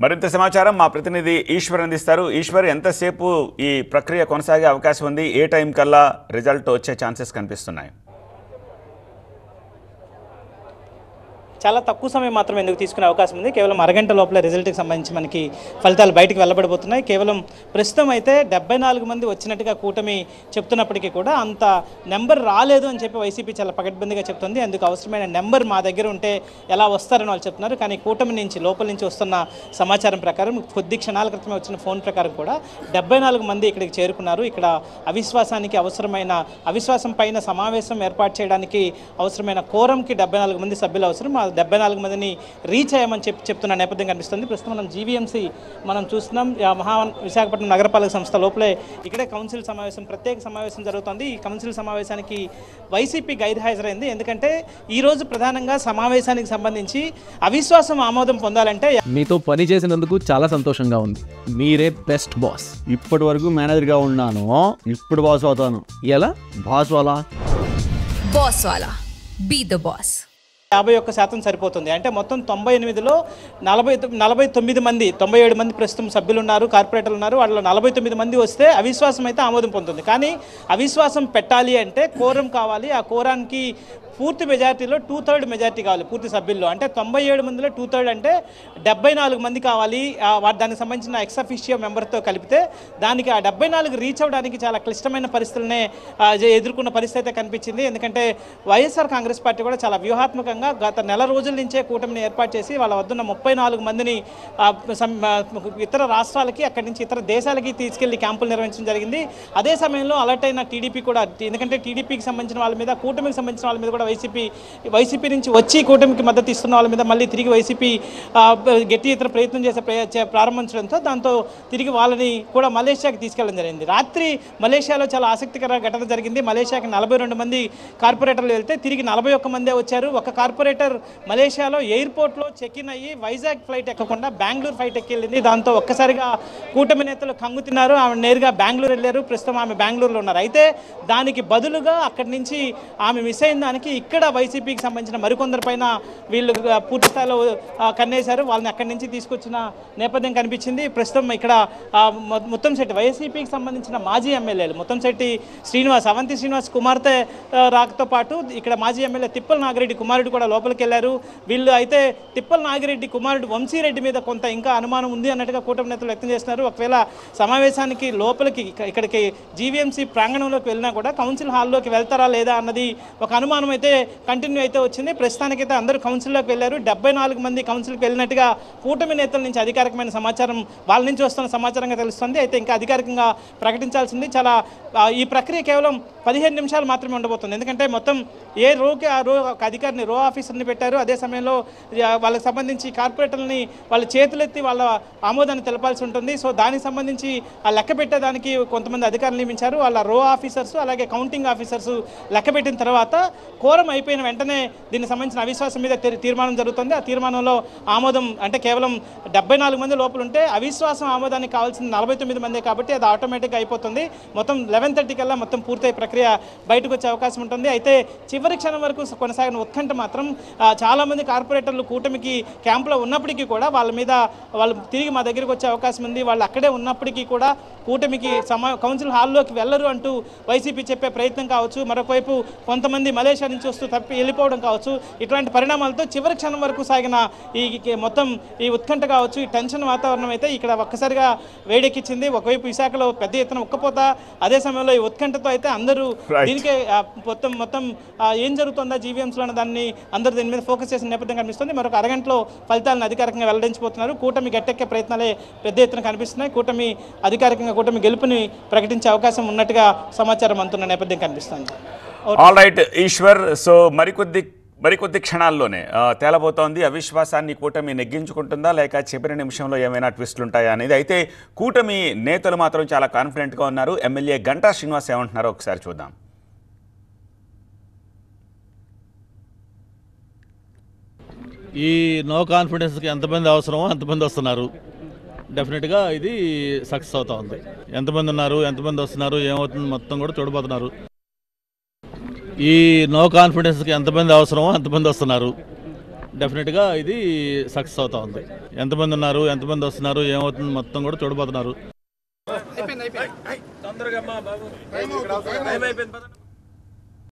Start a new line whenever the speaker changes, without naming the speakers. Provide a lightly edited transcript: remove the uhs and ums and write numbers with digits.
మరింత సమాచారం మా ప్రతినిధి ఈశ్వర్ అందిస్తారు. ఈశ్వర్, ఎంతసేపు ఈ ప్రక్రియ కొనసాగే అవకాశం ఉంది? ఏ టైం కల్లా రిజల్ట్ వచ్చే ఛాన్సెస్ కనిపిస్తున్నాయి?
చాలా తక్కువ సమయం మాత్రమే ఎందుకు తీసుకునే అవకాశం ఉంది. కేవలం అరగంట లోపల రిజల్ట్కి సంబంధించి మనకి ఫలితాలు బయటికి వెళ్ళబడిపోతున్నాయి. కేవలం ప్రస్తుతం అయితే 74 మంది వచ్చినట్టుగా కూటమి చెప్తున్నప్పటికీ కూడా అంత నెంబర్ రాలేదు అని చెప్పి వైసీపీ చాలా పకడ్బందీగా చెప్తుంది. అందుకు అవసరమైన నెంబర్ మా దగ్గర ఉంటే ఎలా వస్తారని వాళ్ళు చెప్తున్నారు. కానీ కూటమి నుంచి లోపల నుంచి వస్తున్న సమాచారం ప్రకారం కొద్ది క్షణాల క్రితమే వచ్చిన ఫోన్ ప్రకారం కూడా 74 మంది ఇక్కడికి చేరుకున్నారు. ఇక్కడ అవిశ్వాసం పైన సమావేశం ఏర్పాటు చేయడానికి అవసరమైన కోరంకి 74 మంది సభ్యులు అవసరం. 74 మందిని రీచ్ అయ్యామని చెప్తున్న నేపథ్యం కనిపిస్తుంది. ప్రస్తుతం మనం జీవీఎంసీ చూస్తున్నాం. విశాఖపట్నం నగరపాలక సంస్థ లోపలే ఇక్కడే కౌన్సిల్ సమావేశం, ప్రత్యేక సమావేశం జరుగుతుంది. ఈ కౌన్సిల్ సమావేశానికి వైసీపీ గైర్హాజరైంది. ఎందుకంటే ఈరోజు ప్రధానంగా సమావేశానికి సంబంధించి అవిశ్వాసం ఆమోదం పొందాలంటే
మీతో పని చేసినందుకు చాలా సంతోషంగా ఉంది. మీరే బెస్ట్ బాస్.
ఇప్పటి వరకు మేనేజర్గా ఉన్నాను, ఇప్పుడు బాస్ అవుతాను.
ఎలా?
బాస్ వాలా
బాస్ వాలా బీ ద బాస్.
51% సరిపోతుంది. అంటే మొత్తం 98లో 49 మంది, 97 మంది ప్రస్తుతం సభ్యులు ఉన్నారు, కార్పొరేటర్లు ఉన్నారు. వాళ్ళలో 49 మంది వస్తే అవిశ్వాసం అయితే ఆమోదం పొందుతుంది. కానీ అవిశ్వాసం పెట్టాలి అంటే కోరం కావాలి. ఆ కోరానికి పూర్తి మెజార్టీలో 2/3 మెజార్టీ కావాలి పూర్తి సభ్యుల్లో. అంటే 97 మందిలో 2/3 అంటే 74 మంది కావాలి. దానికి సంబంధించిన ఎక్సఫిషియో మెంబర్తో కలిపితే దానికి ఆ 74 రీచ్ అవ్వడానికి చాలా క్లిష్టమైన పరిస్థితులనే ఎదుర్కొన్న పరిస్థితి అయితే కనిపించింది. ఎందుకంటే వైఎస్ఆర్ కాంగ్రెస్ పార్టీ కూడా చాలా వ్యూహాత్మకంగా గత నెల రోజుల నుంచే కూటమిని ఏర్పాటు చేసి వాళ్ళ వద్దున్న 34 మందిని ఇతర రాష్ట్రాలకి, అక్కడి నుంచి ఇతర దేశాలకి తీసుకెళ్లి క్యాంపులు నిర్వహించడం జరిగింది. అదే సమయంలో అలర్ట్ అయిన టీడీపీ కూడా, ఎందుకంటే టీడీపీకి సంబంధించిన వాళ్ళ మీద, కూటమికి సంబంధించిన వాళ్ళ మీద కూడా వైసీపీ నుంచి వచ్చి కూటమికి మద్దతు ఇస్తున్న వాళ్ళ మీద మళ్ళీ తిరిగి వైసీపీ గట్టి ఇతర ప్రయత్నం ప్రారంభించడంతో దాంతో తిరిగి వాళ్ళని కూడా మలేషియాకి తీసుకెళ్ళడం జరిగింది. రాత్రి మలేషియాలో చాలా ఆసక్తికర ఘటన జరిగింది. మలేషియాకి 42 మంది కార్పొరేటర్లు వెళ్తే తిరిగి 41 మందే వచ్చారు. ఒక కార్పొరేటర్ మలేషియాలో ఎయిర్పోర్ట్లో చెక్ ఇన్ అయ్యి వైజాగ్ ఫ్లైట్ ఎక్కకుండా బెంగళూరు ఫ్లైట్ ఎక్కింది. దాంతో ఒక్కసారిగా కూటమి నేతలు కంగు తిన్నారు. ఆమె నేరుగా బెంగళూరు వెళ్ళారు. ప్రస్తుతం ఆమె బెంగళూరులో ఉన్నారు. అయితే దానికి బదులుగా అక్కడి నుంచి ఆమె మిస్ అయిన దానికి ఇక్కడ వైసీపీకి సంబంధించిన మరికొందరి పైన వీళ్ళు పూర్తి స్థాయిలో కన్నేశారు. వాళ్ళని అక్కడి నుంచి తీసుకొచ్చిన నేపథ్యం కనిపించింది. ప్రస్తుతం ఇక్కడ ముత్తంశెట్టి, వైసీపీకి సంబంధించిన మాజీ ఎమ్మెల్యేలు ముత్తంశెట్టి శ్రీనివాస్, అవంతి శ్రీనివాస్ కుమార్తె రాకతో పాటు ఇక్కడ మాజీ ఎమ్మెల్యే తిప్పల నాగిరెడ్డి కుమారుడు కూడా లోపలికి వెళ్ళారు. వీళ్ళు అయితే తిప్పల నాగిరెడ్డి కుమారుడు వంశీరెడ్డి మీద కొంత ఇంకా అనుమానం ఉంది అన్నట్టుగా కూటమి నేతలు వ్యక్తం చేస్తున్నారు. ఒకవేళ సమావేశానికి లోపలికి ఇక్కడికి జీవీఎంసీ ప్రాంగణంలోకి వెళ్ళినా కూడా కౌన్సిల్ హాల్లోకి వెళ్తారా లేదా అన్నది ఒక అనుమానం అయితే కంటిన్యూ అయితే వచ్చింది. ప్రస్తుతానికైతే అందరూ కౌన్సిల్లోకి వెళ్ళారు. 74 మంది కౌన్సిల్కి వెళ్ళినట్టుగా కూటమి నేతల నుంచి అధికారికమైన సమాచారం, వాళ్ళ నుంచి వస్తున్న సమాచారంగా తెలుస్తుంది. అయితే ఇంకా అధికారికంగా ప్రకటించాల్సింది. ఈ ప్రక్రియ కేవలం 15 నిమిషాలు మాత్రమే ఉండబోతుంది. ఎందుకంటే మొత్తం ఏ రోకి ఆ రో ఒక అధికారిని, రో ఆఫీసర్ని పెట్టారు. అదే సమయంలో వాళ్ళకి సంబంధించి కార్పొరేటర్ని వాళ్ళ చేతులెత్తి వాళ్ళ ఆమోదాన్ని తెలపాల్సి ఉంటుంది. సో దానికి సంబంధించి ఆ లెక్క పెట్టేదానికి కొంతమంది అధికారులు నియమించారు. వాళ్ళ రో ఆఫీసర్స్ అలాగే కౌంటింగ్ ఆఫీసర్స్ లెక్క పెట్టిన తర్వాత కోరం అయిపోయిన వెంటనే దీనికి సంబంధించిన అవిశ్వాసం మీద తీర్మానం జరుగుతుంది. ఆ తీర్మానంలో ఆమోదం అంటే కేవలం 74 మంది లోపల ఉంటే అవిశ్వాసం ఆమోదానికి కావాల్సిన 49 మందే కాబట్టి అది ఆటోమేటిక్గా అయిపోతుంది. మొత్తం 11:30 కల్లా మొత్తం పూర్తయి ప్రక్రియ బయటకు వచ్చే అవకాశం ఉంటుంది. అయితే చివరి క్షణం వరకు కొనసాగిన ఉత్కంఠ మాత్రం చాలామంది కార్పొరేటర్లు కూటమికి క్యాంపులో ఉన్నప్పటికీ కూడా వాళ్ళు తిరిగి మా దగ్గరికి వచ్చే అవకాశం ఉంది. వాళ్ళు అక్కడే ఉన్నప్పటికీ కూడా కూటమికి కౌన్సిల్ హాల్లోకి వెళ్ళరు అంటూ వైసీపీ చెప్పే ప్రయత్నం కావచ్చు. మరొకవైపు కొంతమంది మలేషియా నుంచి వస్తూ తప్పి వెళ్ళిపోవడం కావచ్చు. ఇట్లాంటి పరిణామాలతో చివరి క్షణం వరకు సాగిన ఈ ఉత్కంఠ కావచ్చు, ఈ టెన్షన్ వాతావరణం అయితే ఇక్కడ ఒక్కసారిగా వేడెక్కించింది. ఒకవైపు విశాఖలో పెద్ద ఎత్తున ఉక్కపోత, అదే సమయంలో ఈ ఉత్కంఠతో అయితే అందరూ దీనికే మొత్తం ఏం జరుగుతుందా జీవీఎంసీలో అన్న దాన్ని అందరూ దీని మీద ఫోకస్ చేసిన నేపథ్యం కనిపిస్తుంది. మరొక అరగంటలో ఫలితాలను అధికారికంగా వెల్లడించబోతున్నారు. కూటమి గట్టెక్కే ప్రయత్నాలే పెద్ద ఎత్తున కనిపిస్తున్నాయి. అధికారికంగా కూటమి గెలుపుని ప్రకటించే అవకాశం ఉన్నట్టుగా సమాచారం అందుతున్న నేపథ్యం కనిపిస్తుంది.
ఆల్ రైట్ ఈశ్వర్, సో మరికొద్ది క్షణాల్లోనే తేలబోతోంది అవిశ్వాసాన్ని కూటమి నెగ్గించుకుంటుందా లేక చివరి నిమిషంలో ఏమైనా ట్విస్టులు ఉంటాయా అనేది. అయితే కూటమి నేతలు మాత్రం చాలా కాన్ఫిడెంట్గా ఉన్నారు. ఎమ్మెల్యే గంటా శ్రీనివాస్ ఏమంటున్నారో ఒకసారి చూద్దాం.
ఈ నో కాన్ఫిడెన్స్కి ఎంతమంది అవసరమో అంతమంది వస్తున్నారు. డెఫినెట్గా ఇది సక్సెస్ అవుతా ఉంది. ఎంతమంది ఉన్నారు, ఎంతమంది వస్తున్నారు, ఏమవుతుంది మొత్తం కూడా చూడబోతున్నారు. ఈ నో కాన్ఫిడెన్స్కి ఎంతమంది అవసరమో అంతమంది వస్తున్నారు. డెఫినెట్గా ఇది సక్సెస్ అవుతా ఉంది. ఎంతమంది ఉన్నారు, ఎంతమంది వస్తున్నారు, ఏమవుతుంది మొత్తం కూడా చూడబోతున్నారు.